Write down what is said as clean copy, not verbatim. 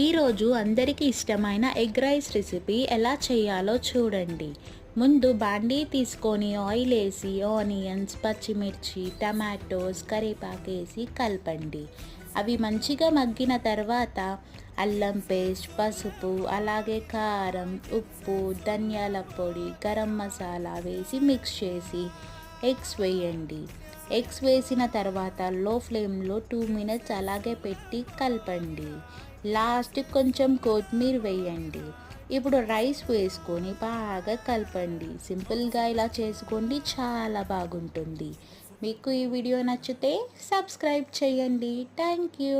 ఈరోజు అందరికీ ఇష్టమైన ఎగ్ రైస్ రెసిపీ ఎలా చేయాలో చూడండి. ముందు బాండీ తీసుకొని ఆయిల్ వేసి ఆనియన్స్, పచ్చిమిర్చి, టమాటోస్, కరివేపాకు వేసి కలపండి. అవి మంచిగా మగ్గిన తర్వాత అల్లం పేస్ట్, పసుపు, అలాగే కారం, ఉప్పు, ధనియాల పొడి, గరం మసాలా వేసి మిక్స్ చేసి ఎగ్స్ వేయండి. ఎగ్స్ వేసిన తర్వాత లో ఫ్లేమ్లో 2 మినిట్స్ అలాగే పెట్టి కలపండి. లాస్ట్ కొంచెం కొత్తిమీర వేయండి. ఇప్పుడు రైస్ వేసుకొని బాగా కలపండి. సింపుల్గా ఇలా చేసుకోండి, చాలా బాగుంటుంది. మీకు ఈ వీడియో నచ్చితే సబ్స్క్రైబ్ చేయండి. Thank you.